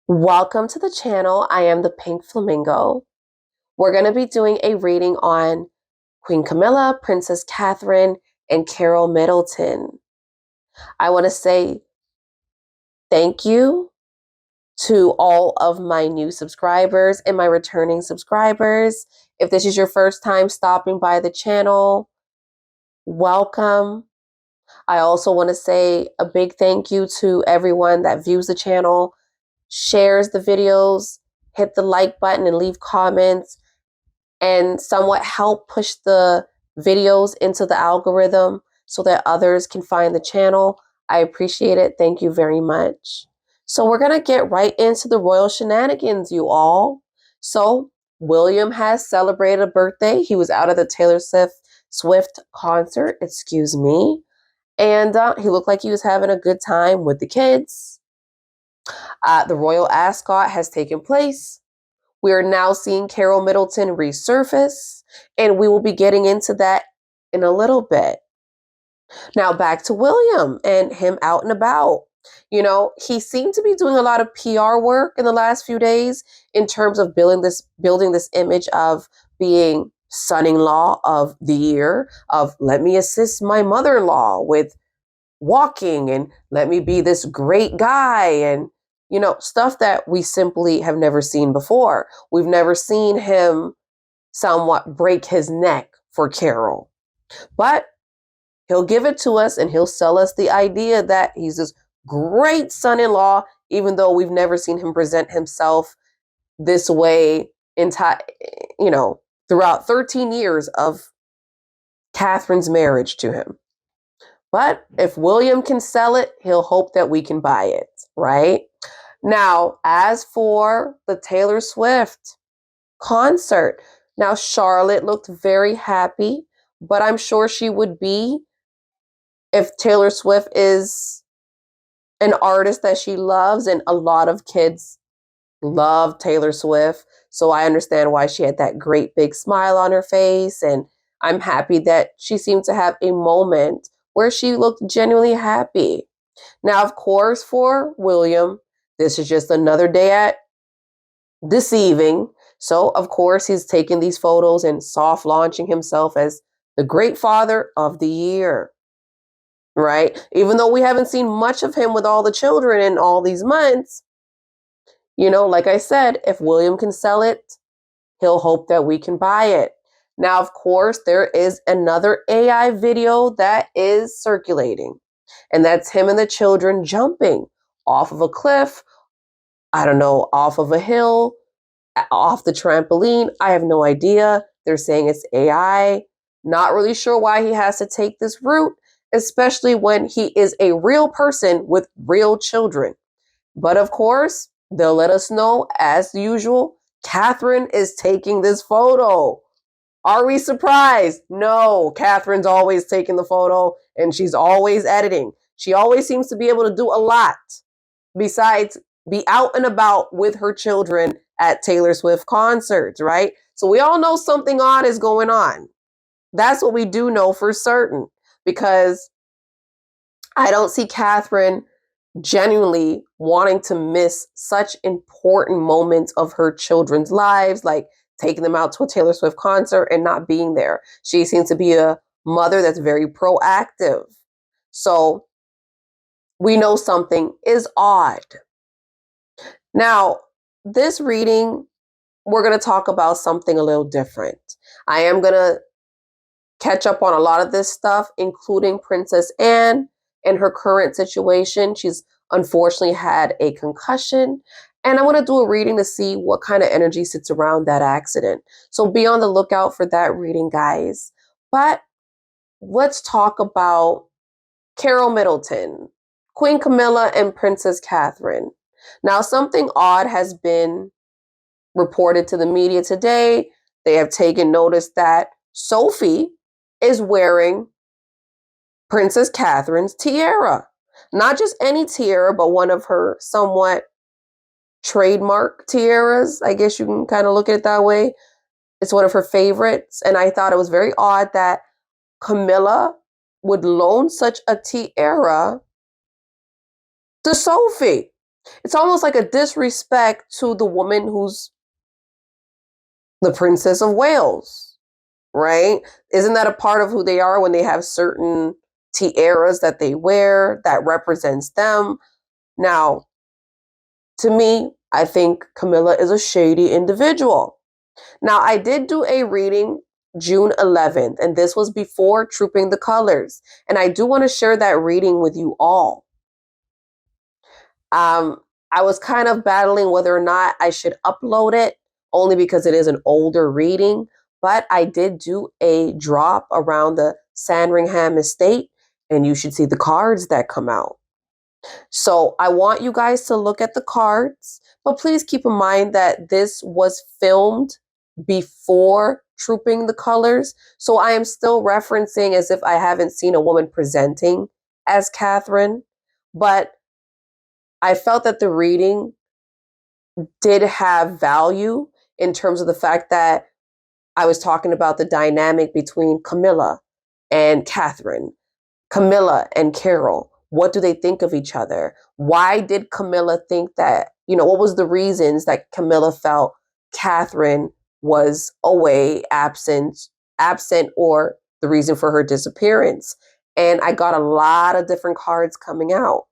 Welcome to the channel. I am the Pink Flamingo. We're going to be doing a reading on Queen Camilla, Princess Catherine, and Carole Middleton. I want to say thank you to all of my new subscribers and my returning subscribers. If this is your first time stopping by the channel, welcome. I also want to say a big thank you to everyone that views the channel, shares the videos, hit the like button and leave comments, and somewhat help push the videos into the algorithm so that others can find the channel. I appreciate it. Thank you very much. So we're going to get right into the royal shenanigans, you all. So William has celebrated a birthday. He was out at the Taylor Swift concert, excuse me. And he looked like he was having a good time with the kids. The royal ascot has taken place. We are now seeing Carole Middleton resurface, and we will be getting into that in a little bit. Now back to William and him out and about. You know, he seemed to be doing a lot of PR work in the last few days in terms of building this image of being son-in-law of the year, of let me assist my mother-in-law with walking and let me be this great guy, and stuff that we simply have never seen before. We've never seen him somewhat break his neck for Carole, but he'll give it to us and he'll sell us the idea that he's this great son-in-law, even though we've never seen him present himself this way throughout 13 years of Catherine's marriage to him. But if William can sell it, he'll hope that we can buy it, right? Now, as for the Taylor Swift concert, now Charlotte looked very happy, but I'm sure she would be if Taylor Swift is an artist that she loves, and a lot of kids love Taylor Swift. So I understand why she had that great big smile on her face, and I'm happy that she seemed to have a moment where she looked genuinely happy. Now, of course, for William, this is just another day at deceiving. So, of course, he's taking these photos and soft launching himself as the great father of the year, right? Even though we haven't seen much of him with all the children in all these months, like I said, if William can sell it, he'll hope that we can buy it. Now, of course, there is another AI video that is circulating, and that's him and the children jumping off of a cliff, I don't know, off of a hill, off the trampoline. I have no idea. They're saying it's AI. Not really sure why he has to take this route, especially when he is a real person with real children. But of course, they'll let us know, as usual, Catherine is taking this photo. Are we surprised? No, Catherine's always taking the photo and she's always editing. She always seems to be able to do a lot besides be out and about with her children at Taylor Swift concerts, right? So we all know something odd is going on. That's what we do know for certain, because I don't see Catherine genuinely wanting to miss such important moments of her children's lives, like taking them out to a Taylor Swift concert and not being there. She seems to be a mother that's very proactive. So we know something is odd. Now, this reading, we're going to talk about something a little different. I am going to catch up on a lot of this stuff, including Princess Anne and her current situation. She's unfortunately had a concussion, and I want to do a reading to see what kind of energy sits around that accident. So be on the lookout for that reading, guys. But let's talk about Carole Middleton, Queen Camilla, and Princess Catherine. Now, something odd has been reported to the media today. They have taken notice that Sophie is wearing Princess Catherine's tiara. Not just any tiara, but one of her somewhat trademark tiaras. I guess you can kind of look at it that way. It's one of her favorites. And I thought it was very odd that Camilla would loan such a tiara to Sophie. It's almost like a disrespect to the woman who's the Princess of Wales, right? Isn't that a part of who they are when they have certain tiaras that they wear that represents them? Now, to me, I think Camilla is a shady individual. Now, I did do a reading June 11th, and this was before Trooping the Colors. And I do want to share that reading with you all. I was kind of battling whether or not I should upload it, only because it is an older reading. But I did do a drop around the Sandringham Estate, and you should see the cards that come out. So I want you guys to look at the cards, but please keep in mind that this was filmed before Trooping the Colors. So I am still referencing as if I haven't seen a woman presenting as Catherine, but I felt that the reading did have value in terms of the fact that I was talking about the dynamic between Camilla and Catherine, Camilla and Carole. What do they think of each other? Why did Camilla think that, what was the reasons that Camilla felt Catherine was away, absent, or the reason for her disappearance? And I got a lot of different cards coming out.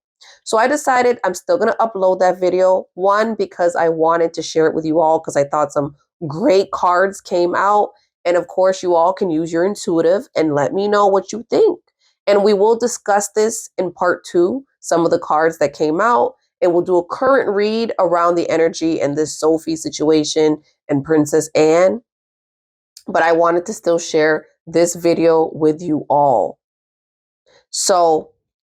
So I decided I'm still going to upload that video. One, because I wanted to share it with you all because I thought some great cards came out. And of course, you all can use your intuitive and let me know what you think. And we will discuss this in part 2, some of the cards that came out. And we'll do a current read around the energy and this Sophie situation and Princess Anne. But I wanted to still share this video with you all. So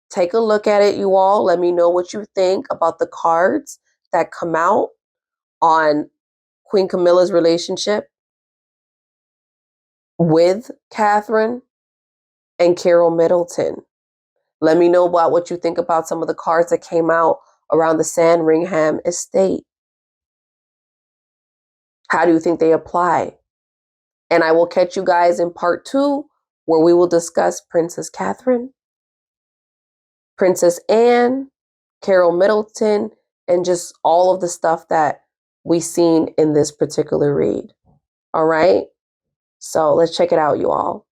take a look at it, you all. Let me know what you think about the cards that come out on Queen Camilla's relationship with Catherine and Carole Middleton. Let me know about what you think about some of the cards that came out around the Sandringham Estate. How do you think they apply? And I will catch you guys in part 2, where we will discuss Princess Catherine, Princess Anne, Carole Middleton, and just all of the stuff that we seen in this particular read. All right? So let's check it out, you all.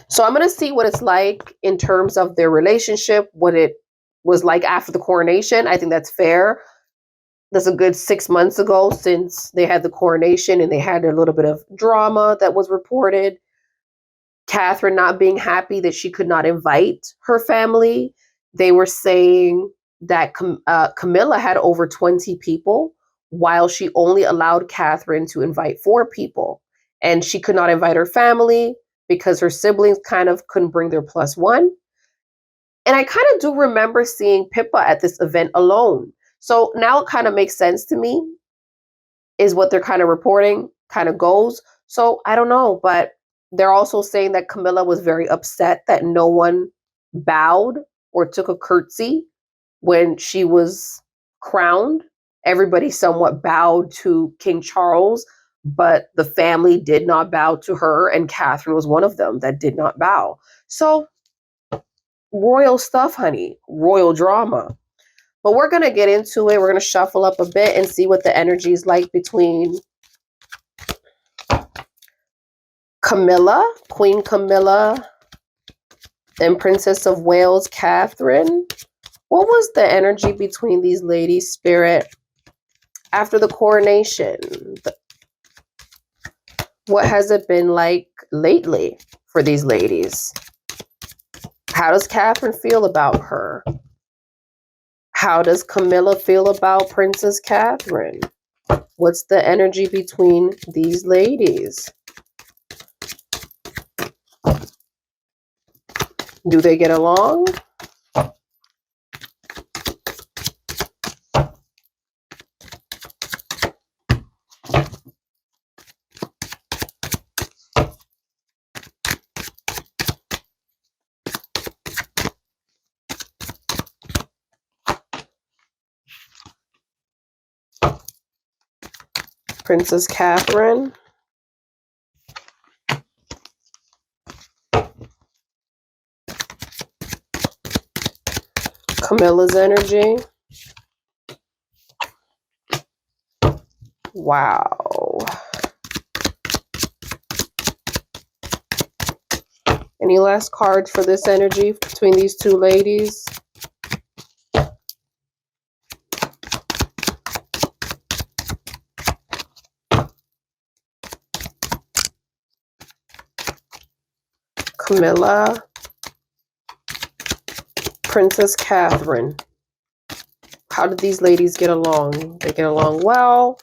So I'm going to see what it's like in terms of their relationship, what it was like after the coronation. I think that's fair. That's a good 6 months ago since they had the coronation and they had a little bit of drama that was reported. Catherine not being happy that she could not invite her family. They were saying that Camilla had over 20 people while she only allowed Catherine to invite 4 people. And she could not invite her family because her siblings kind of couldn't bring their +1. And I kind of do remember seeing Pippa at this event alone. So now it kind of makes sense to me, is what they're kind of reporting kind of goes. So I don't know, but they're also saying that Camilla was very upset that no one bowed or took a curtsy when she was crowned. Everybody somewhat bowed to King Charles, but the family did not bow to her, and Catherine was one of them that did not bow. So royal stuff, honey, royal drama. But we're going to get into it. We're going to shuffle up a bit and see what the energy is like between Camilla, Queen Camilla, and Princess of Wales, Catherine. What was the energy between these ladies, Spirit, after the coronation? What has it been like lately for these ladies? How does Catherine feel about her? How does Camilla feel about Princess Catherine? What's the energy between these ladies? Do they get along? Princess Catherine. Camilla's energy. Wow. Any last cards for this energy between these two ladies? Camilla. Princess Catherine. How did these ladies get along? They get along well.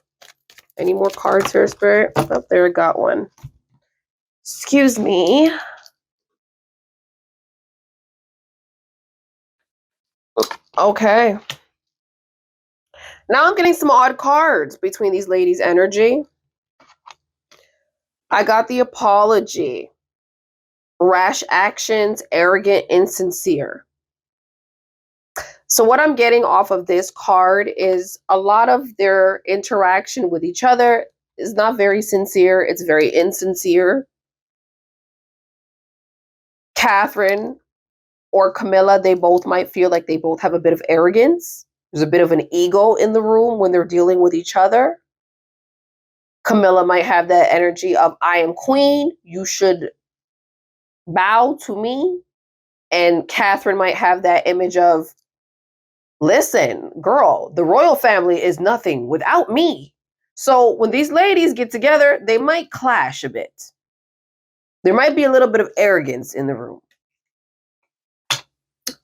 Any more cards here, Spirit? Oh, there, I got one. Excuse me. Okay. Now I'm getting some odd cards between these ladies' energy. I got the apology. Rash actions, arrogant, insincere. So what I'm getting off of this card is a lot of their interaction with each other is not very sincere. It's very insincere. Catherine or Camilla, they both might feel like they both have a bit of arrogance. There's a bit of an ego in the room when they're dealing with each other. Camilla might have that energy of, I am queen, you should bow to me. And Catherine might have that image of, listen, girl, the royal family is nothing without me. So when these ladies get together, they might clash a bit. There might be a little bit of arrogance in the room.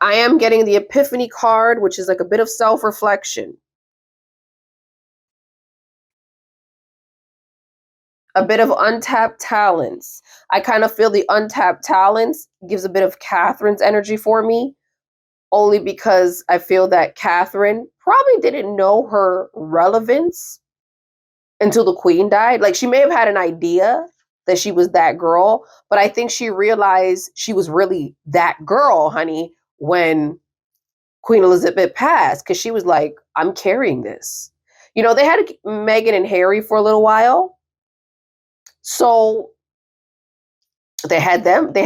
I am getting the Epiphany card, which is like a bit of self-reflection. A bit of untapped talents. I kind of feel the untapped talents gives a bit of Catherine's energy for me, only because I feel that Catherine probably didn't know her relevance until the queen died. Like, she may have had an idea that she was that girl, but I think she realized she was really that girl, honey, when Queen Elizabeth passed, because she was like, I'm carrying this. You know, they had Meghan and Harry for a little while. So they had them, they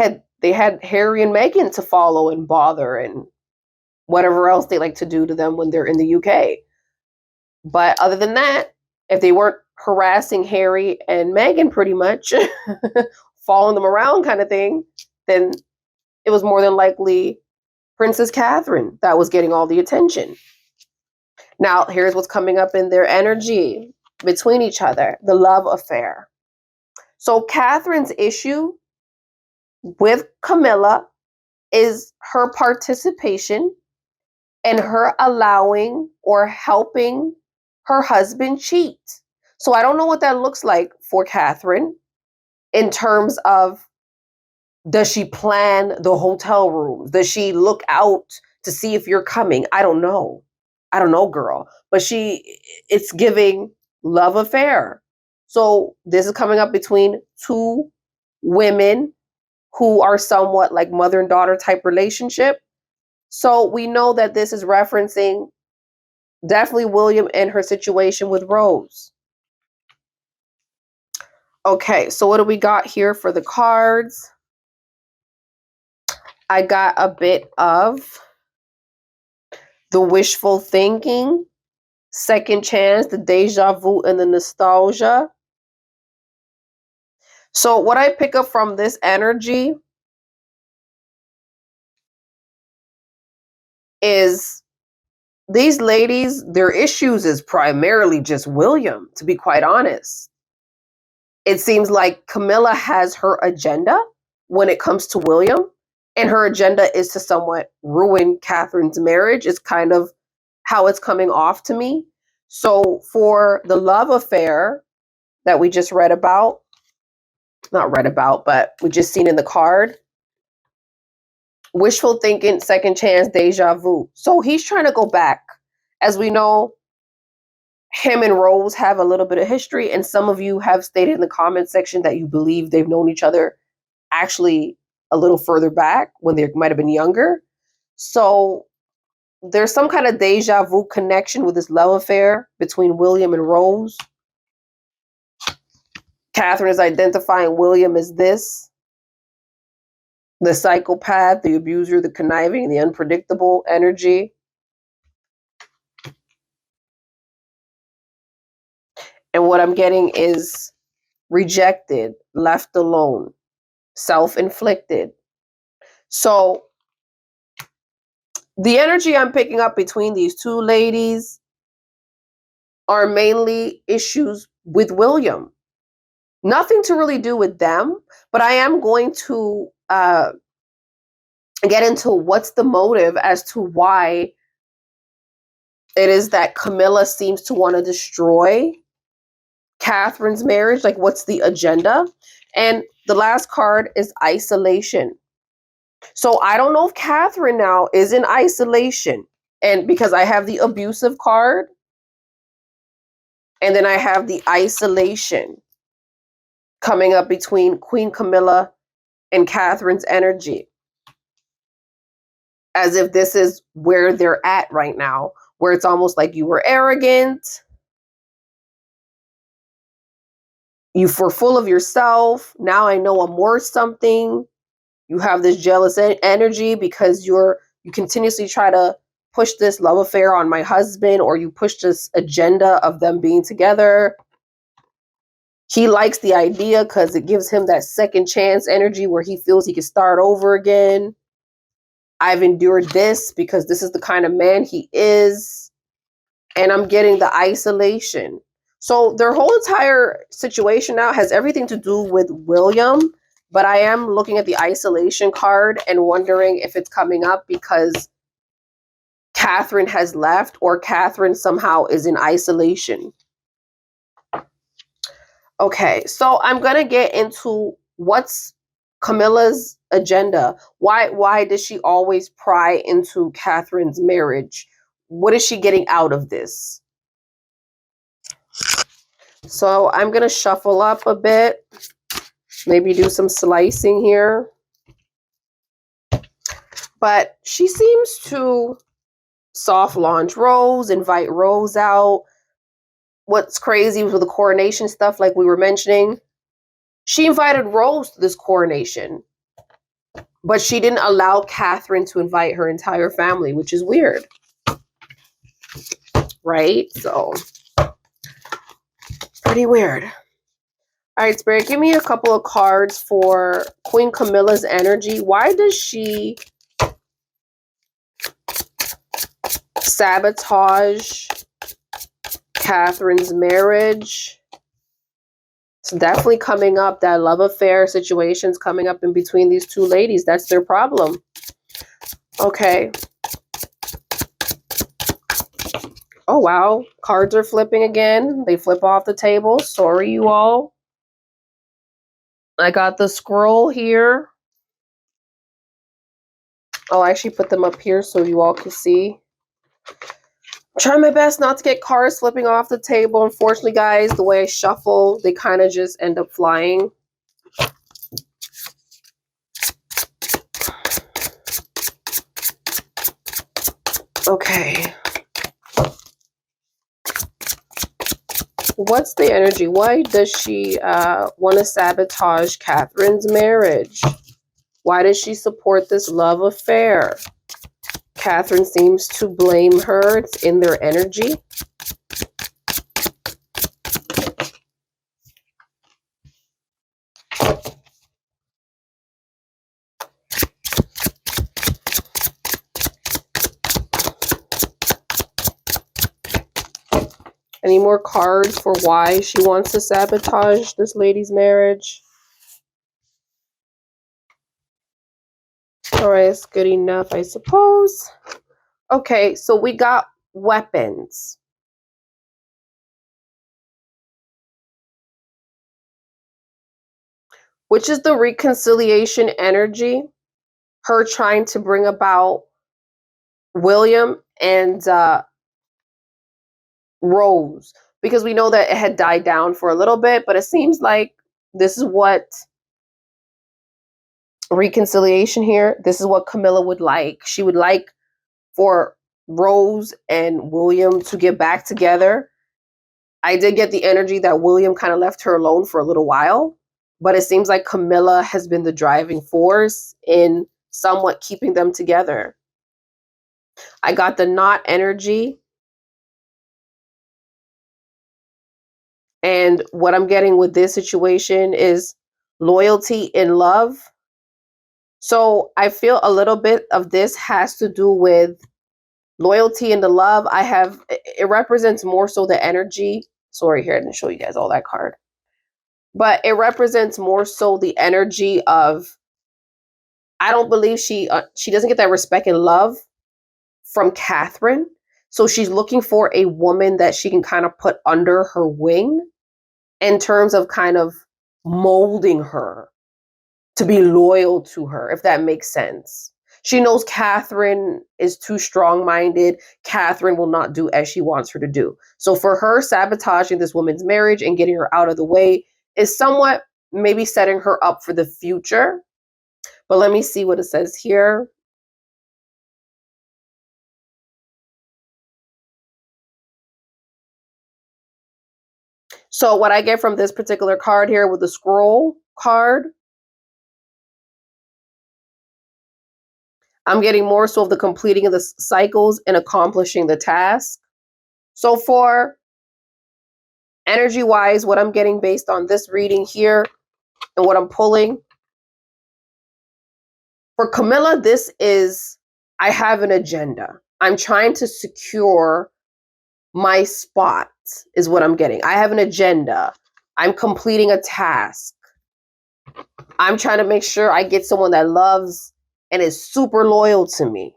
had Harry and Meghan to follow and bother and whatever else they like to do to them when they're in the UK. But other than that, if they weren't harassing Harry and Meghan pretty much, following them around kind of thing, then it was more than likely Princess Catherine that was getting all the attention. Now, here's what's coming up in their energy between each other, the love affair. So Catherine's issue with Camilla is her participation and her allowing or helping her husband cheat. So I don't know what that looks like for Catherine in terms of, does she plan the hotel rooms? Does she look out to see if you're coming? I don't know. I don't know, girl. But it's giving love affair. So this is coming up between two women who are somewhat like mother and daughter type relationship. So we know that this is referencing definitely William and her situation with Rose. Okay, so what do we got here for the cards? I got a bit of the wishful thinking, second chance, the deja vu, and the nostalgia. So what I pick up from this energy is these ladies, their issues is primarily just William, to be quite honest. It seems like Camilla has her agenda when it comes to William, and her agenda is to somewhat ruin Catherine's marriage. Is kind of how it's coming off to me. So for the love affair that we just read about, not read about, but we just seen in the card, wishful thinking, second chance, deja vu. So he's trying to go back. As we know, him and Rose have a little bit of history, and some of you have stated in the comment section that you believe they've known each other actually a little further back when they might have been younger. So there's some kind of deja vu connection with this love affair between William and Rose. Catherine is identifying William as this, the psychopath, the abuser, the conniving, the unpredictable energy. And what I'm getting is rejected, left alone, self-inflicted. So the energy I'm picking up between these two ladies are mainly issues with William. Nothing to really do with them, but I am going to get into what's the motive as to why it is that Camilla seems to want to destroy Catherine's marriage. Like, what's the agenda? And the last card is isolation. So I don't know if Catherine now is in isolation. And because I have the abusive card, and then I have the isolation coming up between Queen Camilla and Catherine's energy. As if this is where they're at right now, where it's almost like you were arrogant, you were full of yourself. Now I know I'm worth something. You have this jealous energy because you continuously try to push this love affair on my husband, or you push this agenda of them being together. He likes the idea because it gives him that second chance energy where he feels he can start over again. I've endured this because this is the kind of man he is. And I'm getting the isolation. So their whole entire situation now has everything to do with William. But I am looking at the isolation card and wondering if it's coming up because Catherine has left, or Catherine somehow is in isolation. Okay, so I'm going to get into what's Camilla's agenda. Why does she always pry into Catherine's marriage? What is she getting out of this? So I'm going to shuffle up a bit. Maybe do some slicing here. But she seems to soft launch Rose, invite Rose out. What's crazy with the coronation stuff, like we were mentioning, she invited Rose to this coronation, but she didn't allow Catherine to invite her entire family, which is weird. Right? So, pretty weird. All right, Spirit, give me a couple of cards for Queen Camilla's energy. Why does she sabotage Catherine's marriage? It's definitely coming up. That love affair situation's coming up in between these two ladies. That's their problem. Okay. Oh, wow. Cards are flipping again. They flip off the table. Sorry, you all. I got the scroll here. I'll actually put them up here so you all can see. I'm trying my best not to get cards slipping off the table. Unfortunately, guys, the way I shuffle, they kind of just end up flying. Okay. What's the energy? Why does she want to sabotage Catherine's marriage? Why does she support this love affair? Catherine seems to blame her. It's in their energy. Any more cards for why she wants to sabotage this lady's marriage? All right, it's good enough, I suppose. Okay, so we got weapons. Which is the reconciliation energy. Her trying to bring about William and Rose. Because we know that it had died down for a little bit, but it seems like this is what reconciliation here. This is what Camilla would like. She would like for Rose and William to get back together. I did get the energy that William kind of left her alone for a little while, but it seems like Camilla has been the driving force in somewhat keeping them together. I got the knot energy. And what I'm getting with this situation is loyalty in love. So I feel a little bit of this has to do with loyalty and the love. It represents more so the energy. Sorry, here I didn't show you guys all that card. But it represents more so the energy of, I don't believe she doesn't get that respect and love from Catherine. So she's looking for a woman that she can kind of put under her wing in terms of kind of molding her to be loyal to her, if that makes sense. She knows Catherine is too strong-minded. Catherine will not do as she wants her to do. So for her, sabotaging this woman's marriage and getting her out of the way is somewhat maybe setting her up for the future. But let me see what it says here. So what I get from this particular card here with the scroll card, I'm getting more so of the completing of the cycles and accomplishing the task. So for energy-wise, what I'm getting based on this reading here and what I'm pulling, for Camilla, this is, I have an agenda. I'm trying to secure my spot is what I'm getting. I have an agenda. I'm completing a task. I'm trying to make sure I get someone that loves and is super loyal to me.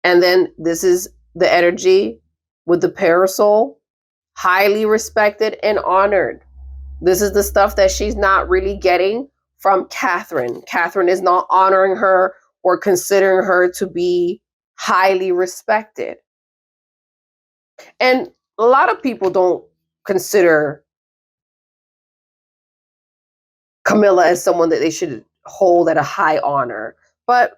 And then this is the energy with the parasol, highly respected and honored. This is the stuff that she's not really getting from Catherine. Catherine is not honoring her or considering her to be highly respected. And a lot of people don't consider Camilla as someone that they should hold at a high honor. But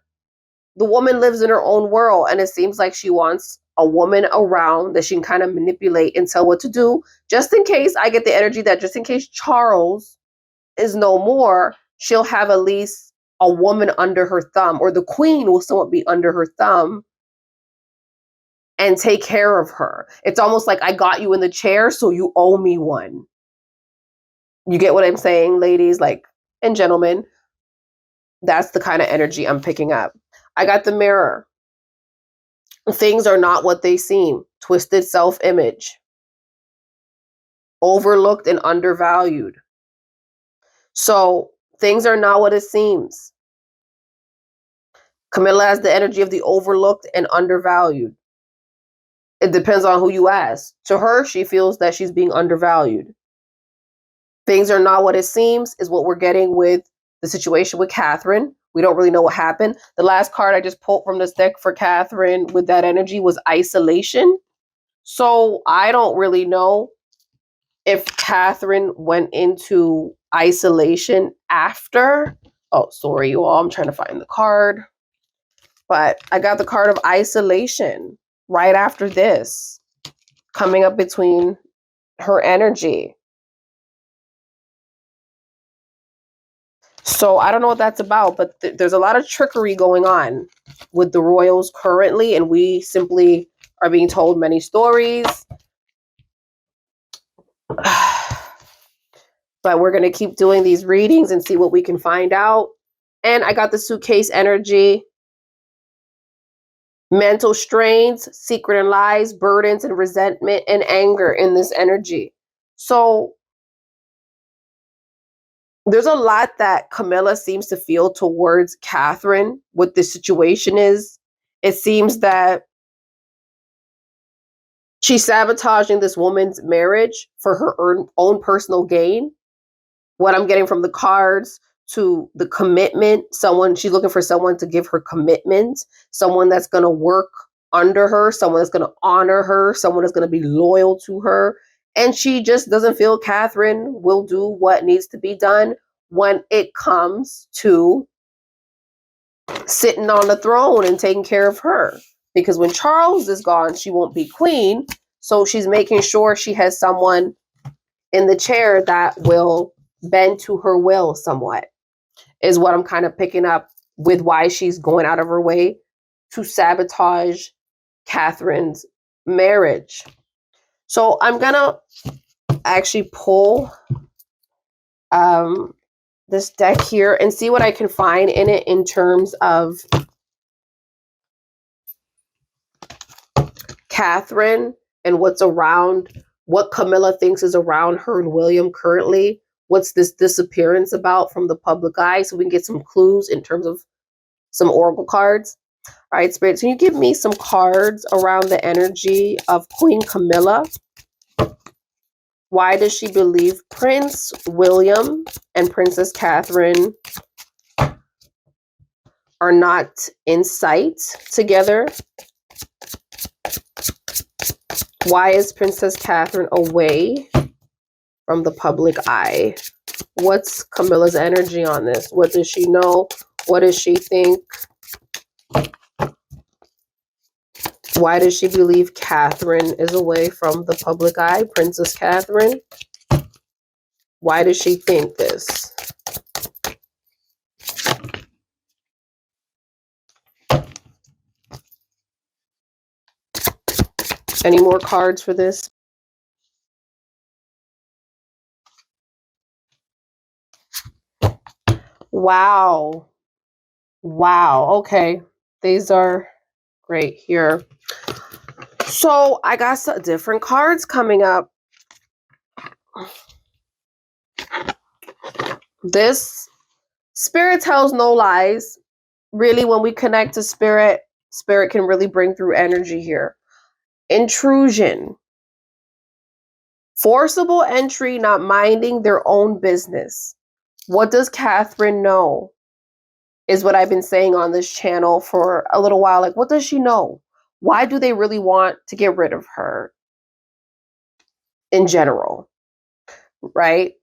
the woman lives in her own world, and it seems like she wants a woman around that she can kind of manipulate and tell what to do, just in case I get the energy that just in case Charles is no more, she'll have at least a woman under her thumb, or the queen will somewhat be under her thumb and take care of her. It's almost like I got you in the chair, so you owe me one. You get what I'm saying, ladies, like, and gentlemen? That's the kind of energy I'm picking up. I got the mirror. Things are not what they seem. Twisted self-image. Overlooked and undervalued. So things are not what it seems. Camilla has the energy of the overlooked and undervalued. It depends on who you ask. To her, she feels that she's being undervalued. Things are not what it seems is what we're getting with the situation with Catherine. We don't really know what happened. The last card I just pulled from this deck for Catherine with that energy was isolation. So I don't really know if Catherine went into isolation after. Oh, sorry, you all. I'm trying to find the card. But I got the card of isolation right after this, coming up between her energy. So I don't know what that's about, but there's a lot of trickery going on with the royals currently, and we simply are being told many stories. But we're going to keep doing these readings and see what we can find out. And I got the suitcase energy. Mental strains, secret and lies, burdens and resentment and anger in this energy. So there's a lot that Camilla seems to feel towards Catherine. What this situation is, it seems that she's sabotaging this woman's marriage for her own personal gain. What I'm getting from the cards to the commitment, she's looking for someone to give her commitment, someone that's going to work under her, someone that's going to honor her, someone that's going to be loyal to her. And she just doesn't feel Catherine will do what needs to be done when it comes to sitting on the throne and taking care of her. Because when Charles is gone, she won't be queen. So she's making sure she has someone in the chair that will bend to her will somewhat, is what I'm kind of picking up with why she's going out of her way to sabotage Catherine's marriage. So I'm going to actually pull this deck here and see what I can find in it in terms of Catherine and what's around, what Camilla thinks is around her and William currently. What's this disappearance about from the public eye, so we can get some clues in terms of some oracle cards. All right, Spirit, can you give me some cards around the energy of Queen Camilla? Why does she believe Prince William and Princess Catherine are not in sight together? Why is Princess Catherine away from the public eye? What's Camilla's energy on this? What does she know? What does she think? Why does she believe Catherine is away from the public eye? Princess Catherine. Why does she think this? Any more cards for this? Wow. Wow. Okay. These are great here. So I got some different cards coming up. This Spirit tells no lies. Really, when we connect to Spirit, Spirit can really bring through energy here. Intrusion. Forcible entry, not minding their own business. What does Catherine know? Is what I've been saying on this channel for a little while. Like, what does she know? Why do they really want to get rid of her in general? Right?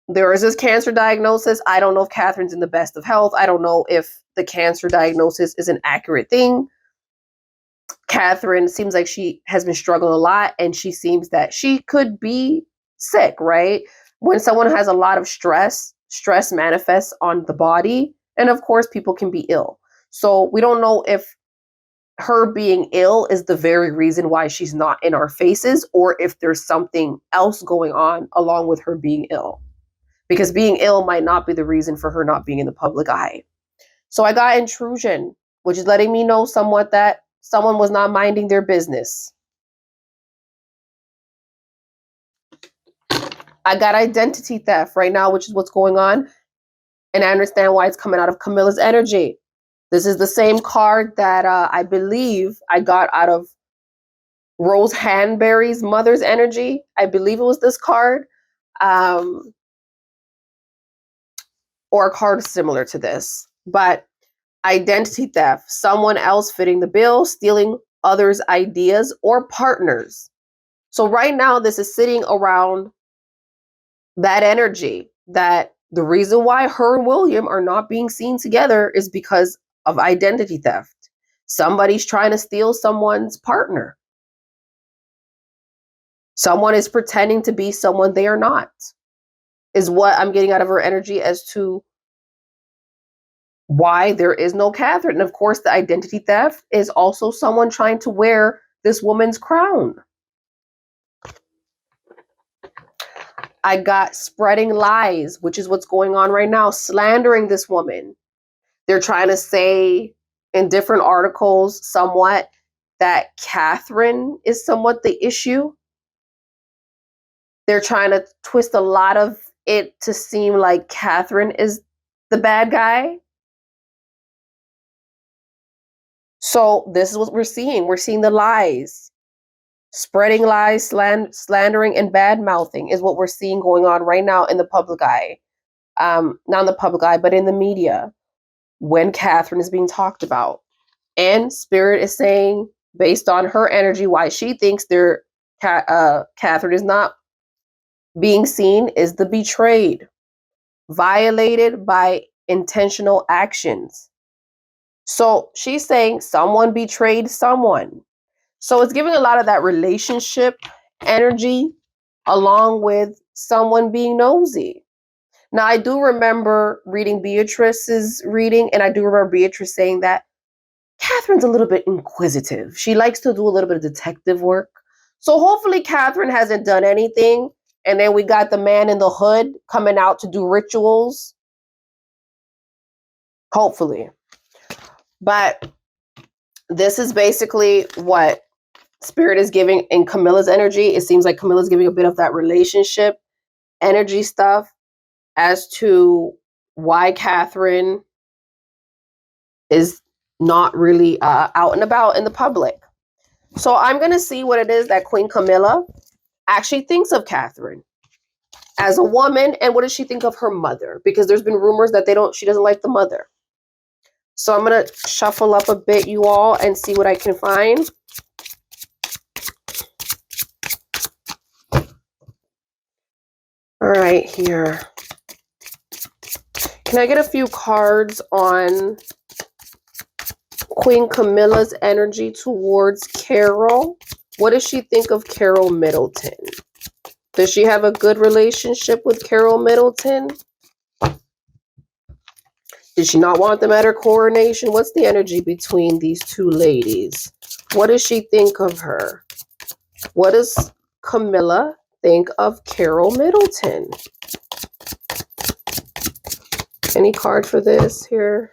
There is this cancer diagnosis. I don't know if Catherine's in the best of health. I don't know if the cancer diagnosis is an accurate thing. Catherine seems like she has been struggling a lot, and she seems that she could be sick, right? When someone has a lot of stress manifests on the body, and of course people can be ill. So we don't know if her being ill is the very reason why she's not in our faces, or if there's something else going on along with her being ill. Because being ill might not be the reason for her not being in the public eye. So I got intrusion, which is letting me know somewhat that someone was not minding their business. I got identity theft right now, which is what's going on. And I understand why it's coming out of Camilla's energy. This is the same card that I believe I got out of Rose Hanbury's mother's energy. I believe it was this card. Or a card similar to this. But identity theft, someone else fitting the bill, stealing others' ideas or partners. So right now, this is sitting around that energy, that the reason why her and William are not being seen together is because of identity theft. Somebody's trying to steal someone's partner. Someone is pretending to be someone they are not, is what I'm getting out of her energy as to why there is no Catherine. And of course, the identity theft is also someone trying to wear this woman's crown. I got spreading lies, which is what's going on right now, slandering this woman. They're trying to say in different articles somewhat that Catherine is somewhat the issue. They're trying to twist a lot of it to seem like Catherine is the bad guy. So this is what we're seeing. We're seeing the lies. Spreading lies, slandering, and bad-mouthing is what we're seeing going on right now in the public eye. Not in the public eye, but in the media, when Catherine is being talked about. And Spirit is saying, based on her energy, why she thinks Catherine is not being seen is the betrayed, violated by intentional actions. So she's saying someone betrayed someone. So it's giving a lot of that relationship energy along with someone being nosy. Now, I do remember reading Beatrice's reading, and I do remember Beatrice saying that Catherine's a little bit inquisitive. She likes to do a little bit of detective work. So hopefully Catherine hasn't done anything. And then we got the man in the hood coming out to do rituals. Hopefully. But this is basically what Spirit is giving in Camilla's energy. It seems like Camilla's giving a bit of that relationship energy stuff as to why Catherine is not really out and about in the public. So I'm going to see what it is that Queen Camilla actually thinks of Catherine as a woman, and what does she think of her mother? Because there's been rumors that she doesn't like the mother. So I'm going to shuffle up a bit, you all, and see what I can find. All right, here. Can I get a few cards on Queen Camilla's energy towards Carole? What does she think of Carole Middleton? Does she have a good relationship with Carole Middleton? Did she not want them at her coronation? What's the energy between these two ladies? What does she think of her? What does Camilla think of Carole Middleton? Any card for this here?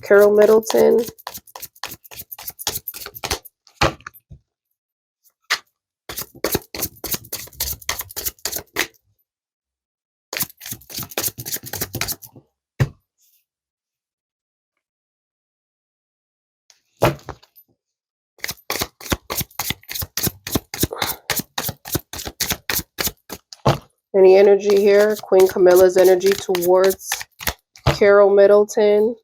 Carole Middleton. Any energy here? Queen Camilla's energy towards Carole Middleton.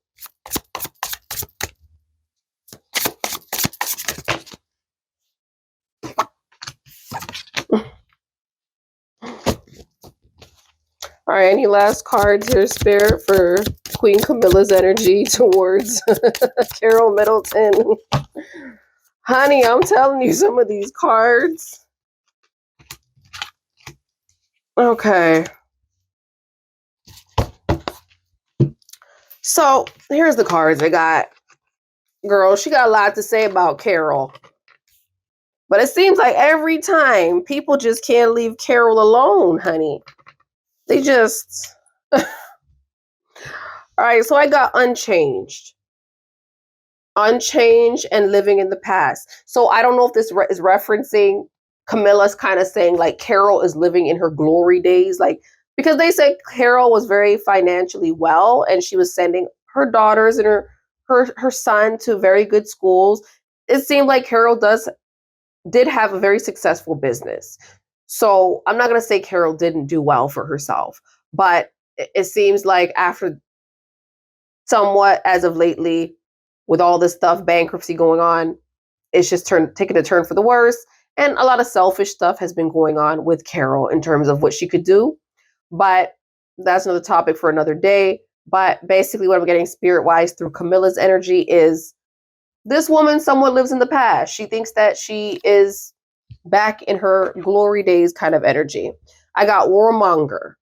All right, any last cards here, Spirit, for Queen Camilla's energy towards Carole Middleton? Honey, I'm telling you some of these cards. Okay. So here's the cards I got. Girl, she got a lot to say about Carole. But it seems like every time people just can't leave Carole alone, honey. They just... All right, so I got unchanged. Unchanged and living in the past. So I don't know if this is referencing Camilla's kind of saying like Carole is living in her glory days, like because they said Carole was very financially well and she was sending her daughters and her son to very good schools. It seemed like Carole did have a very successful business. So I'm not going to say Carole didn't do well for herself, but it seems like after somewhat as of lately, with all this stuff, bankruptcy going on, it's just taking a turn for the worse. And a lot of selfish stuff has been going on with Carole in terms of what she could do. But that's another topic for another day. But basically what I'm getting spirit-wise through Camilla's energy is this woman somewhat lives in the past. She thinks that she is back in her glory days kind of energy. I got warmonger,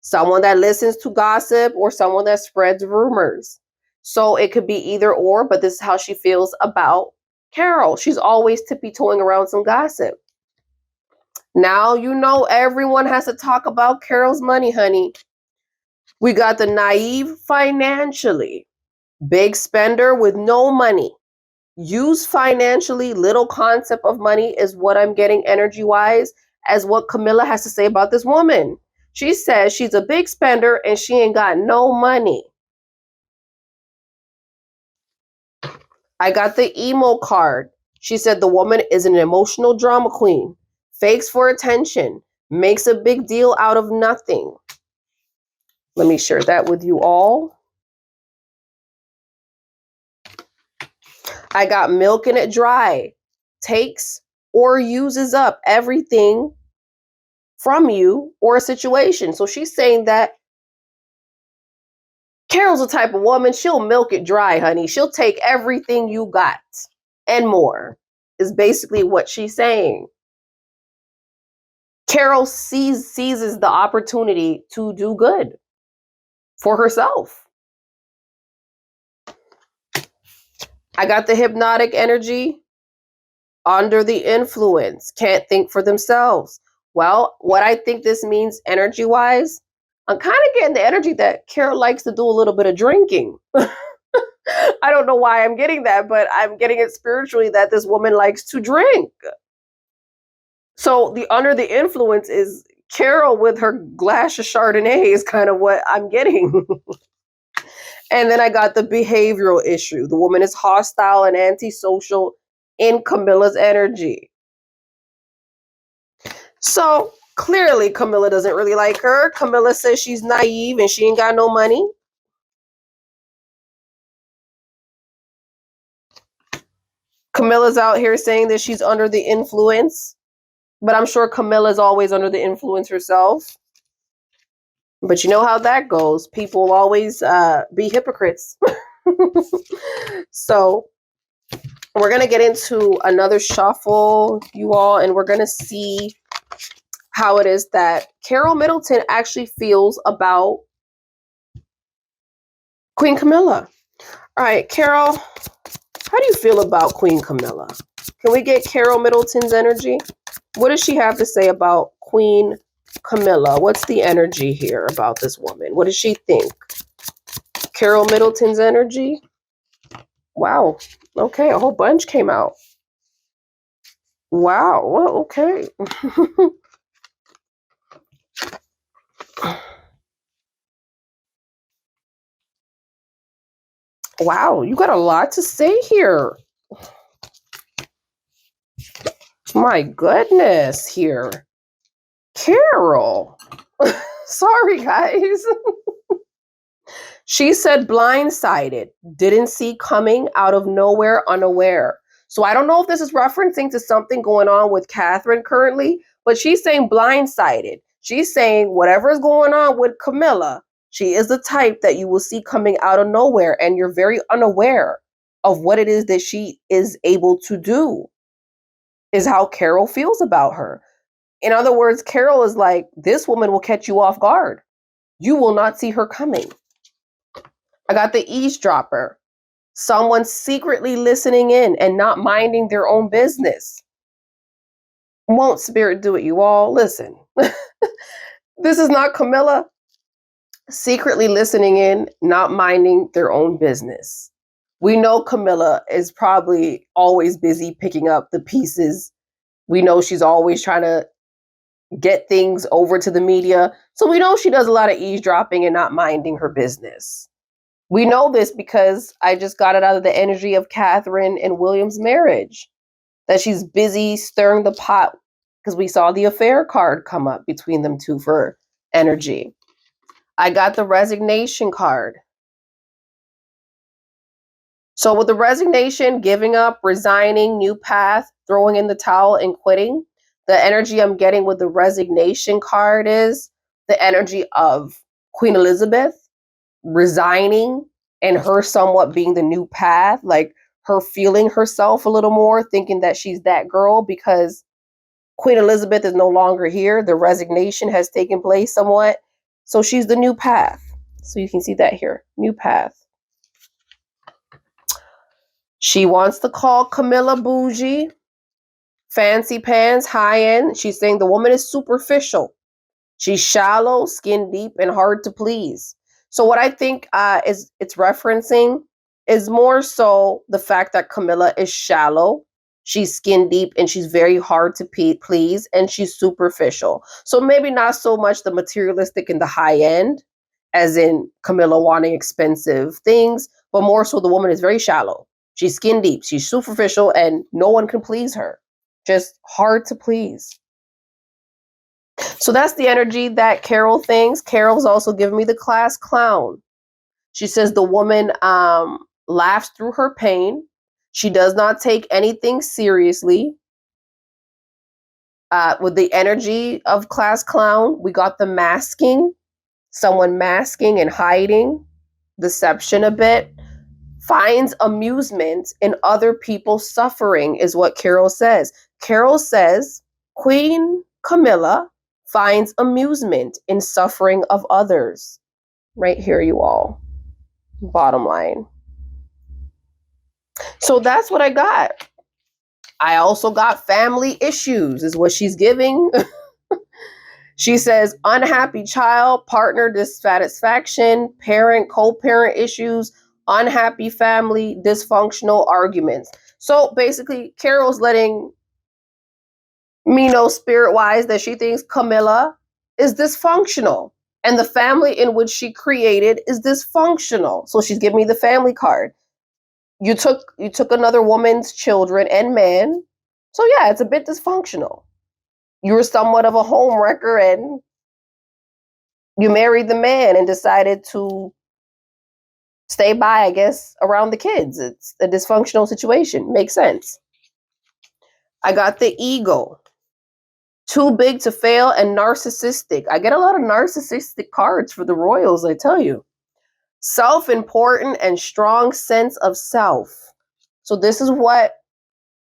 someone that listens to gossip or someone that spreads rumors. So it could be either or, but this is how she feels about Carole. She's always tippy-toeing around some gossip. Now you know everyone has to talk about Carole's money, honey. We got the naive financially, big spender with no money. Use financially, little concept of money is what I'm getting energy-wise as what Camilla has to say about this woman. She says she's a big spender and she ain't got no money. I got the emo card. She said the woman is an emotional drama queen, fakes for attention, makes a big deal out of nothing. Let me share that with you all. I got milking it dry, takes or uses up everything from you or a situation. So she's saying that Carole's the type of woman, she'll milk it dry, honey. She'll take everything you got and more, is basically what she's saying. Carole seizes the opportunity to do good for herself. I got the hypnotic energy, under the influence, can't think for themselves. Well, what I think this means energy-wise, I'm kind of getting the energy that Carole likes to do a little bit of drinking. I don't know why I'm getting that, but I'm getting it spiritually that this woman likes to drink. So the under the influence is Carole with her glass of Chardonnay is kind of what I'm getting. And then I got the behavioral issue. The woman is hostile and antisocial in Camilla's energy. So clearly Camilla doesn't really like her. Camilla says she's naive and she ain't got no money. Camilla's out here saying that she's under the influence, but I'm sure Camilla's always under the influence herself. But you know how that goes. People will always be hypocrites. So we're going to get into another shuffle, you all, and we're going to see how it is that Carole Middleton actually feels about Queen Camilla. All right, Carole, how do you feel about Queen Camilla? Can we get Carole Middleton's energy? What does she have to say about Queen Camilla? What's the energy here about this woman? What does she think? Carole Middleton's energy? Wow. Okay, a whole bunch came out. Wow. Well, okay. Wow, you got a lot to say here. My goodness, here. Carole. Sorry, guys. She said blindsided, didn't see coming, out of nowhere, unaware. So I don't know if this is referencing to something going on with Catherine currently, but she's saying blindsided. She's saying whatever is going on with Camilla, she is the type that you will see coming out of nowhere, and you're very unaware of what it is that she is able to do, is how Carole feels about her. In other words, Carole is like, this woman will catch you off guard. You will not see her coming. I got the eavesdropper. Someone secretly listening in and not minding their own business. Won't spirit do it, you all? Listen. This is not Camilla secretly listening in, not minding their own business. We know Camilla is probably always busy picking up the pieces. We know she's always trying to get things over to the media. So we know she does a lot of eavesdropping and not minding her business. We know this because I just got it out of the energy of Catherine and William's marriage, that she's busy stirring the pot, because we saw the affair card come up between them two for energy. I got the resignation card. So with the resignation, giving up, resigning, new path, throwing in the towel and quitting, the energy I'm getting with the resignation card is the energy of Queen Elizabeth resigning and her somewhat being the new path, like her feeling herself a little more, thinking that she's that girl because Queen Elizabeth is no longer here. The resignation has taken place somewhat. So she's the new path. So you can see that here, new path. She wants to call Camilla bougie, fancy pants, high end. She's saying the woman is superficial. She's shallow, skin deep, and hard to please. So what I think is it's referencing is more so the fact that Camilla is shallow, she's skin deep, and she's very hard to please, and she's superficial. So maybe not so much the materialistic and the high end, as in Camilla wanting expensive things, but more so the woman is very shallow. She's skin deep, she's superficial, and no one can please her. Just hard to please. So that's the energy that Carole thinks. Carole's also giving me the class clown. She says the woman laughs through her pain. She does not take anything seriously. With the energy of class clown, we got the masking. Someone masking and hiding. deception a bit, finds amusement in other people's suffering, is what Carole says. Carole says Queen Camilla finds amusement in suffering of others. Right here, you all. Bottom line. So that's what I got. I also got family issues, is what she's giving. She says unhappy child, partner dissatisfaction, parent, co-parent issues, unhappy family, dysfunctional arguments. So basically, Carole's letting me know spirit-wise that she thinks Camilla is dysfunctional. And the family in which she created is dysfunctional. So she's giving me the family card. You took another woman's children and man. So yeah, it's a bit dysfunctional. You were somewhat of a home wrecker and you married the man and decided to stay by, I guess, around the kids. It's a dysfunctional situation. Makes sense. I got the ego. Too big to fail and narcissistic. I get a lot of narcissistic cards for the royals, I tell you. Self-important and strong sense of self. So this is what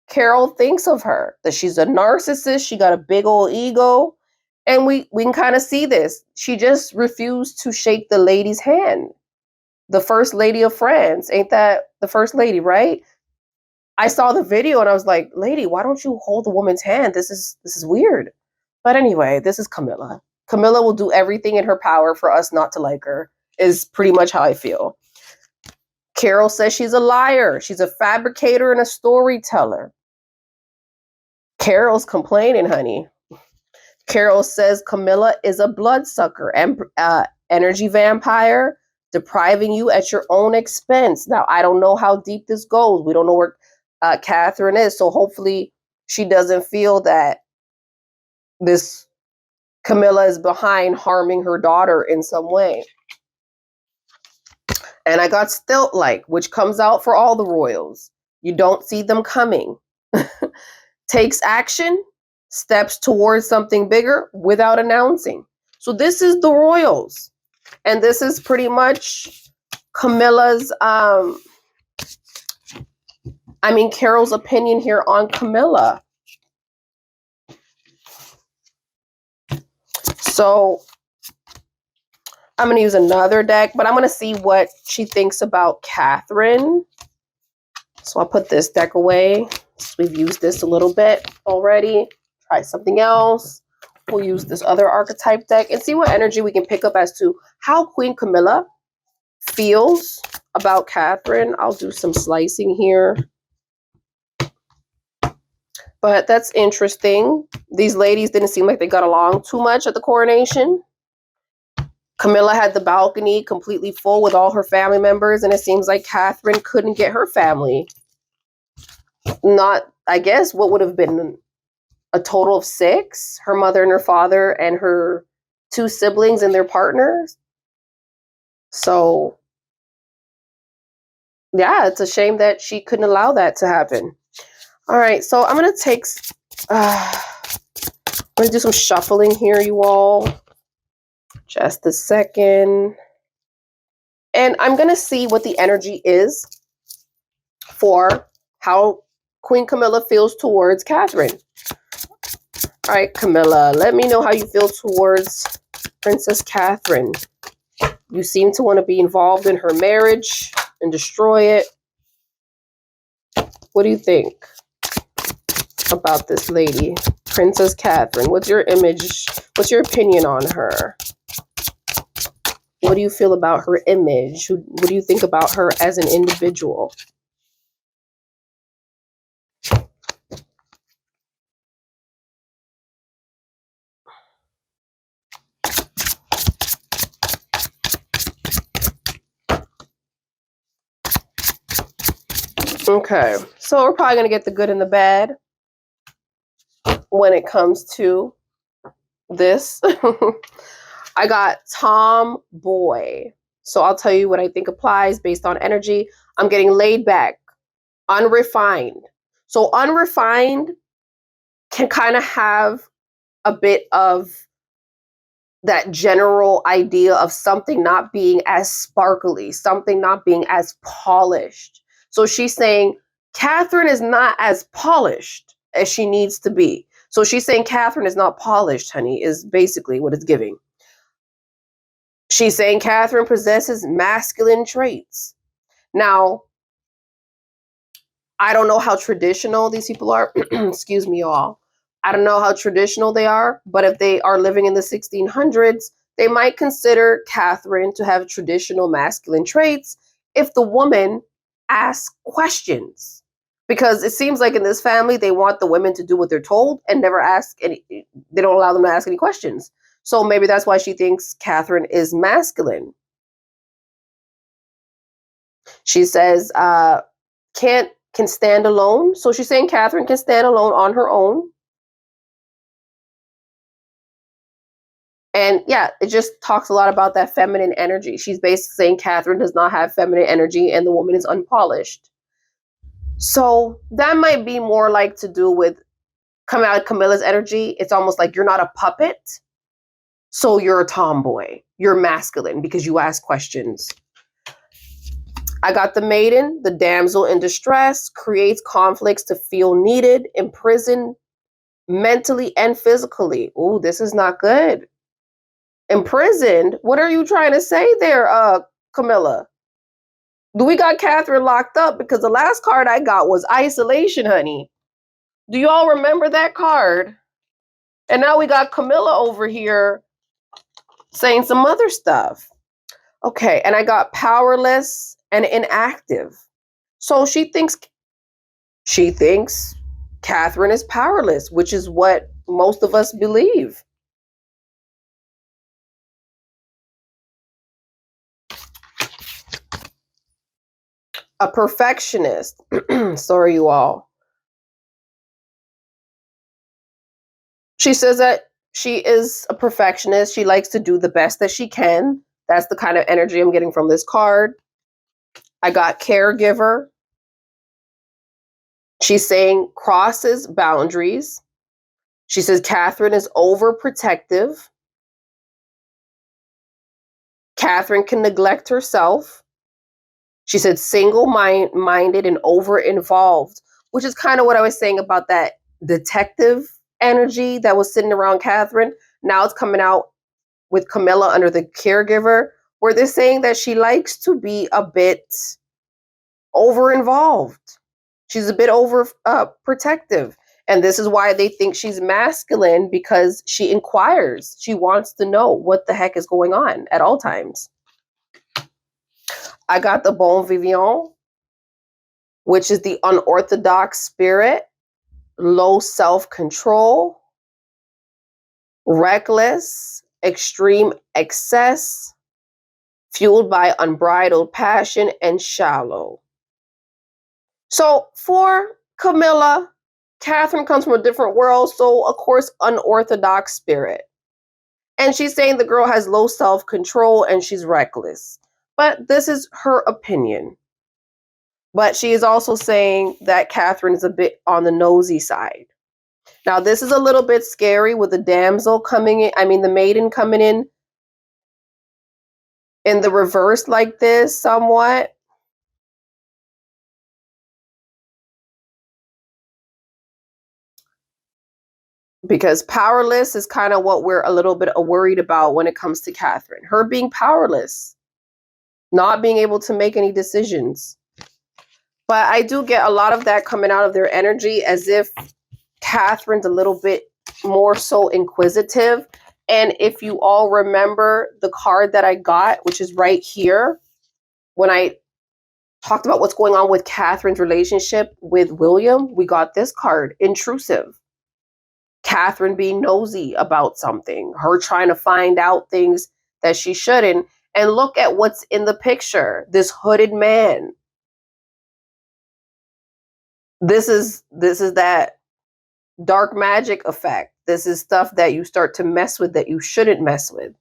Carole thinks of her, that she's a narcissist. She got a big old ego. And we can kind of see this. She just refused to shake the lady's hand. The first lady of France. Ain't that the first lady, right? I saw the video and I was like, lady, why don't you hold the woman's hand? This is weird. But anyway, this is Camilla. Camilla will do everything in her power for us not to like her, is pretty much how I feel. Carole says she's a liar. She's a fabricator and a storyteller. Carole's complaining, honey. Carole says Camilla is a bloodsucker and energy vampire, depriving you at your own expense. Now, I don't know how deep this goes. We don't know where Catherine is. So hopefully she doesn't feel that this Camilla is behind harming her daughter in some way. And I got stilt-like, which comes out for all the royals. You don't see them coming. Takes action, steps towards something bigger without announcing. So this is the royals. And this is pretty much Camilla's, Carole's opinion here on Camilla. So I'm going to use another deck, but I'm going to see what she thinks about Catherine. So I'll put this deck away. We've used this a little bit already. Try something else. We'll use this other archetype deck and see what energy we can pick up as to how Queen Camilla feels about Catherine. I'll do some slicing here. But that's interesting. These ladies didn't seem like they got along too much at the coronation. Camilla had the balcony completely full with all her family members, and it seems like Catherine couldn't get her family. Not, I guess, what would have been a total of 6, her mother and her father and her 2 siblings and their partners. So, yeah, it's a shame that she couldn't allow that to happen. All right, so I'm going to take, I'm going to do some shuffling here, you all. Just a second. And I'm going to see what the energy is for how Queen Camilla feels towards Catherine. All right, Camilla, let me know how you feel towards Princess Catherine. You seem to want to be involved in her marriage and destroy it. What do you think about this lady, Princess Catherine? What's your image? What's your opinion on her? What do you feel about her image? What do you think about her as an individual? Okay, so we're probably going to get the good and the bad when it comes to this. I got tomboy. So I'll tell you what I think applies based on energy. I'm getting laid back, unrefined. So unrefined can kind of have a bit of that general idea of something not being as sparkly, something not being as polished. So she's saying Catherine is not as polished as she needs to be. So she's saying Catherine is not polished, honey, is basically what it's giving. She's saying Catherine possesses masculine traits. Now, I don't know how traditional these people are. Excuse me, y'all. I don't know how traditional they are, but if they are living in the 1600s, they might consider Catherine to have traditional masculine traits if the woman asks questions. Because it seems like in this family, they want the women to do what they're told and never ask any, they don't allow them to ask any questions. So maybe that's why she thinks Catherine is masculine. She says, can stand alone. So she's saying Catherine can stand alone on her own. And yeah, it just talks a lot about that feminine energy. She's basically saying Catherine does not have feminine energy and the woman is unpolished. So that might be more like to do with Camilla's energy. It's almost like you're not a puppet. So you're a tomboy. You're masculine because you ask questions. I got the maiden, the damsel in distress, creates conflicts to feel needed, imprisoned mentally and physically. Ooh, this is not good. Imprisoned? What are you trying to say there, Camilla? Do we got Catherine locked up? Because the last card I got was isolation, honey. Do you all remember that card? And now we got Camilla over here saying some other stuff. Okay, and I got powerless and inactive. So she thinks Catherine is powerless, which is what most of us believe. A perfectionist. Sorry, you all. She says that she is a perfectionist. She likes to do the best that she can. That's the kind of energy I'm getting from this card. I got caregiver. She's saying crosses boundaries. She says Catherine is overprotective. Catherine can neglect herself. She said single-minded and over-involved, which is kind of what I was saying about that detective energy that was sitting around Catherine. Now it's coming out with Camilla under the caregiver, where they're saying that she likes to be a bit over-involved. She's a bit over-protective. And this is why they think she's masculine, because she inquires. She wants to know what the heck is going on at all times. I got the bon vivant, which is the unorthodox spirit, low self-control, reckless, extreme excess, fueled by unbridled passion, and shallow. So for Camilla, Catherine comes from a different world, so of course, unorthodox spirit. And she's saying the girl has low self-control and she's reckless. But this is her opinion. But she is also saying that Catherine is a bit on the nosy side. Now, this is a little bit scary with the damsel coming in, the maiden coming in the reverse like this somewhat. Because powerless is kind of what we're a little bit worried about when it comes to Catherine. Her being powerless, not being able to make any decisions. But I do get a lot of that coming out of their energy, as if Catherine's a little bit more so inquisitive. And if you all remember the card that I got, which is right here, when I talked about what's going on with Catherine's relationship with William, we got this card, intrusive. Catherine being nosy about something, her trying to find out things that she shouldn't. And look at what's in the picture, this hooded man. This is that dark magic effect. This is stuff that you start to mess with that you shouldn't mess with.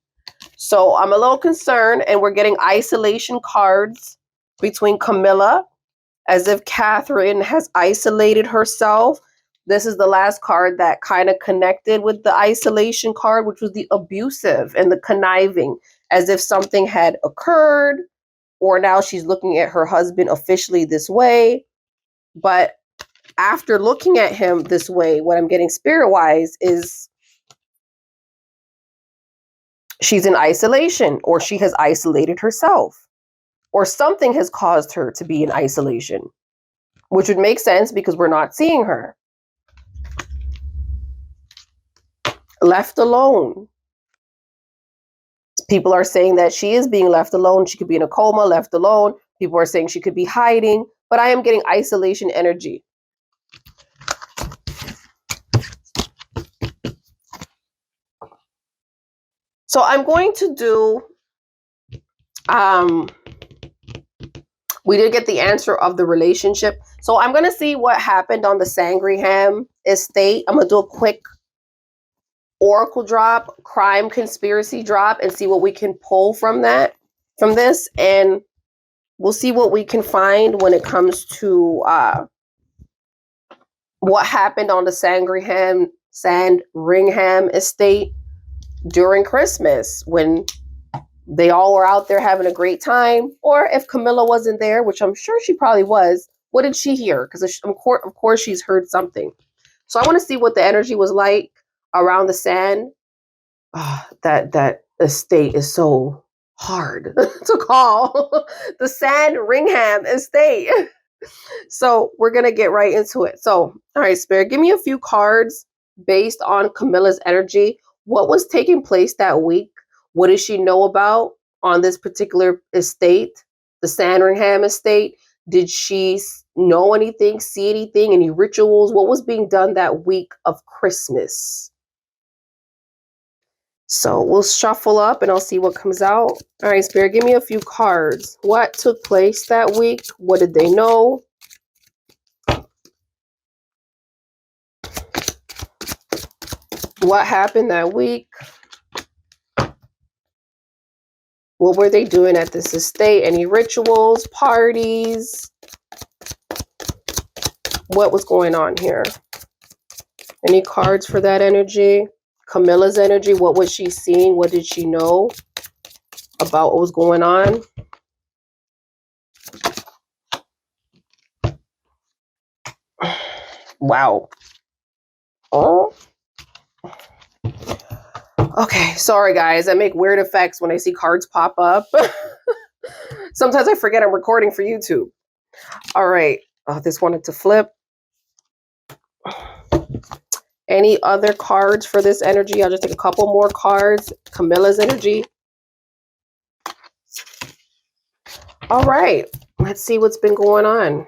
So I'm a little concerned, and we're getting isolation cards between Camilla, as if Catherine has isolated herself This is the last card that kind of connected with the isolation card, which was the abusive and the conniving, as if something had occurred, or now she's looking at her husband officially this way. But after looking at him this way, what I'm getting spirit-wise is she's in isolation, or she has isolated herself, or something has caused her to be in isolation, which would make sense because we're not seeing her. Left alone. People are saying that she is being left alone. She could be in a coma, left alone. People are saying she could be hiding, but I am getting isolation energy. So I'm going to do, we did get the answer of the relationship. So I'm going to see what happened on the Sandringham Estate. I'm going to do a quick oracle drop, crime conspiracy drop, and see what we can pull from this. And we'll see what we can find when it comes to what happened on the Sandringham Estate during Christmas, when they all were out there having a great time. Or if Camilla wasn't there, which I'm sure she probably was, what did she hear? Because of course she's heard something. So I want to see what the energy was like around the sand. That estate is so hard to call. The Sandringham Estate. So we're going to get right into it. So, all right, Spirit, give me a few cards based on Camilla's energy. What was taking place that week? What does she know about on this particular estate, the Sandringham Estate? Did she know anything, see anything, any rituals? What was being done that week of Christmas? So we'll shuffle up and I'll see what comes out. All right, Spirit, give me a few cards. What took place that week? What did they know? What happened that week? What were they doing at this estate? Any rituals, parties? What was going on here? Any cards for that energy? Camilla's energy, what was she seeing? What did she know about what was going on? Wow. Oh. Okay, sorry guys. I make weird effects when I see cards pop up. Sometimes I forget I'm recording for YouTube. All right. Oh, this wanted to flip. Any other cards for this energy? I'll just take a couple more cards. Camilla's energy. All right. Let's see what's been going on.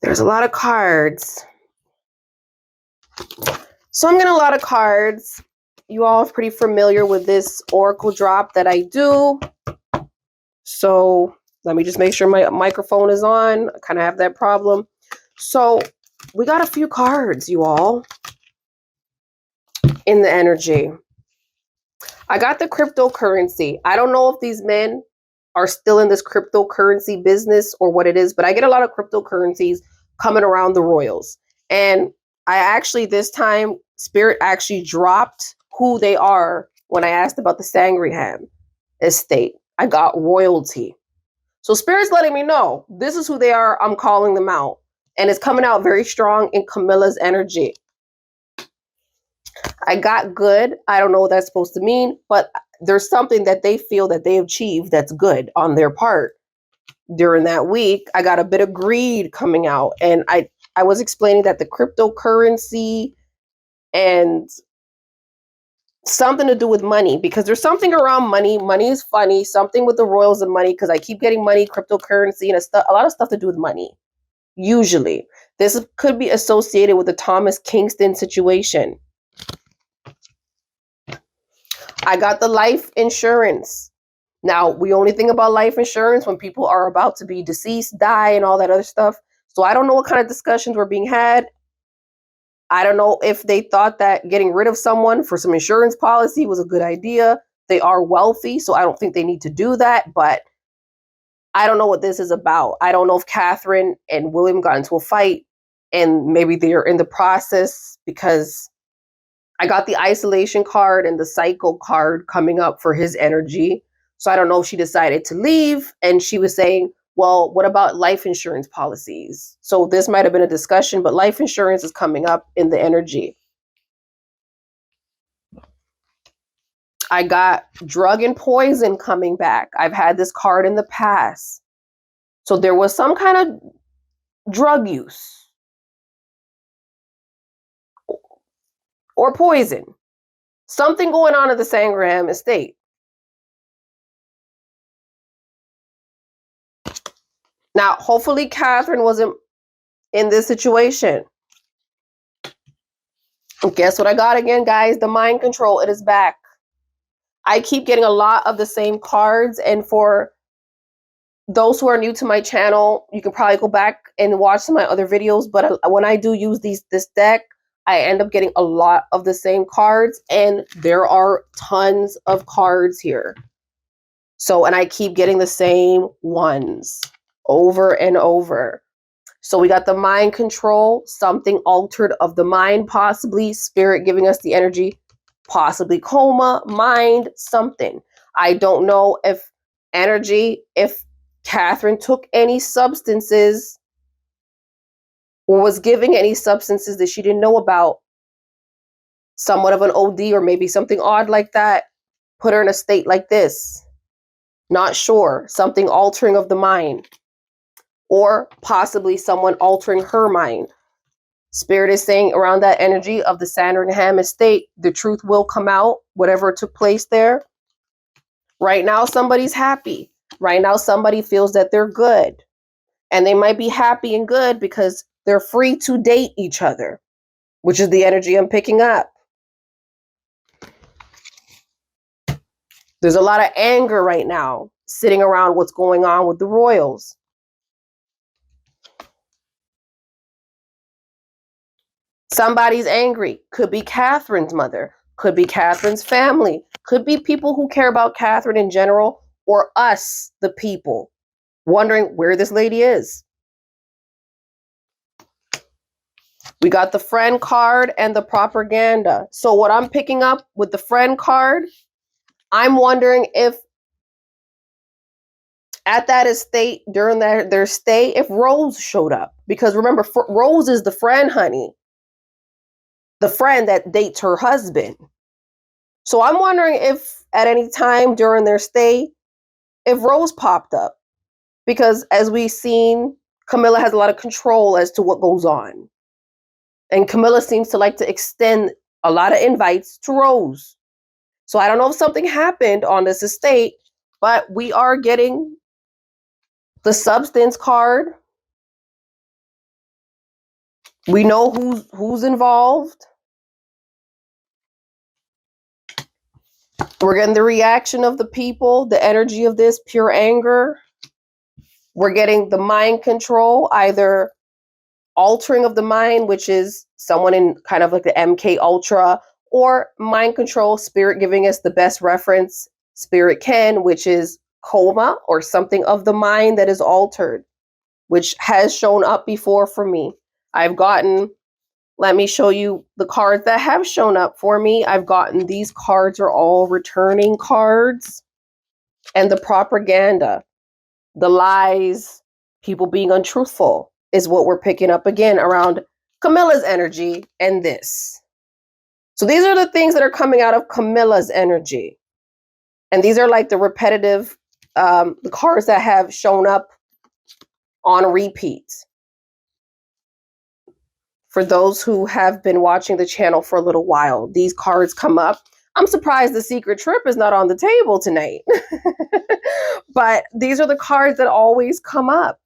There's a lot of cards. So I'm getting a lot of cards. You all are pretty familiar with this oracle drop that I do. So let me just make sure my microphone is on. I kind of have that problem. So we got a few cards, you all, in the energy. I got the cryptocurrency. I don't know if these men are still in this cryptocurrency business or what it is, but I get a lot of cryptocurrencies coming around the royals. And I actually, this time, Spirit actually dropped who they are when I asked about the Sandringham Estate. I got royalty. So Spirit's letting me know this is who they are. I'm calling them out. And it's coming out very strong in Camilla's energy. I got good. I don't know what that's supposed to mean, but there's something that they feel that they achieved that's good on their part during that week. I got a bit of greed coming out. And I was explaining that the cryptocurrency and something to do with money, because there's something around money. Money is funny. Something with the royals and money, because I keep getting money, cryptocurrency, and a lot of stuff to do with money. Usually. This could be associated with the Thomas Kingston situation. I got the life insurance. Now, we only think about life insurance when people are about to be deceased, die, and all that other stuff. So I don't know what kind of discussions were being had. I don't know if they thought that getting rid of someone for some insurance policy was a good idea. They are wealthy, so I don't think they need to do that. But I don't know what this is about. I don't know if Catherine and William got into a fight and maybe they're in the process, because I got the isolation card and the cycle card coming up for his energy. So I don't know if she decided to leave, and she was saying, well, what about life insurance policies? So this might have been a discussion, but life insurance is coming up in the energy. I got drug and poison coming back. I've had this card in the past. So there was some kind of drug use or poison. Something going on at the Sandringham Estate. Now, hopefully Catherine wasn't in this situation. And guess what I got again, guys? The mind control. It is back. I keep getting a lot of the same cards, and for those who are new to my channel, you can probably go back and watch some of my other videos, but when I do use this deck, I end up getting a lot of the same cards, and there are tons of cards here. So, and I keep getting the same ones over and over. So we got the mind control, something altered of the mind, possibly spirit giving us the energy, possibly coma, mind, something. I don't know if energy, if Catherine took any substances or was giving any substances that she didn't know about, somewhat of an OD or maybe something odd like that, put her in a state like this. Not sure. Something altering of the mind. Or possibly someone altering her mind. Spirit is saying around that energy of the Sandringham Estate, the truth will come out, whatever took place there. Right now, somebody's happy. Right now, somebody feels that they're good. And they might be happy and good because they're free to date each other, which is the energy I'm picking up. There's a lot of anger right now sitting around what's going on with the royals. Somebody's angry. Could be Catherine's mother. Could be Catherine's family. Could be people who care about Catherine in general, or us, the people, wondering where this lady is. We got the friend card and the propaganda. So what I'm picking up with the friend card, I'm wondering if at that estate during their stay, if Rose showed up. Because remember, Rose is the friend, honey. The friend that dates her husband. So I'm wondering if at any time during their stay, if Rose popped up. Because as we've seen, Camilla has a lot of control as to what goes on. And Camilla seems to like to extend a lot of invites to Rose. So I don't know if something happened on this estate, but we are getting the substance card. We know who's involved. We're getting the reaction of the people, the energy of this, pure anger. We're getting the mind control, either altering of the mind, which is someone in kind of like the MK Ultra, or mind control, spirit giving us the best reference spirit can, which is coma or something of the mind that is altered, which has shown up before for me. I've gotten, let me show you the cards that have shown up for me. I've gotten these cards are all returning cards, and the propaganda, the lies, people being untruthful is what we're picking up again around Camilla's energy and this. So these are the things that are coming out of Camilla's energy. And these are like the repetitive, the cards that have shown up on repeat. For those who have been watching the channel for a little while, these cards come up. I'm surprised the secret trip is not on the table tonight. But these are the cards that always come up.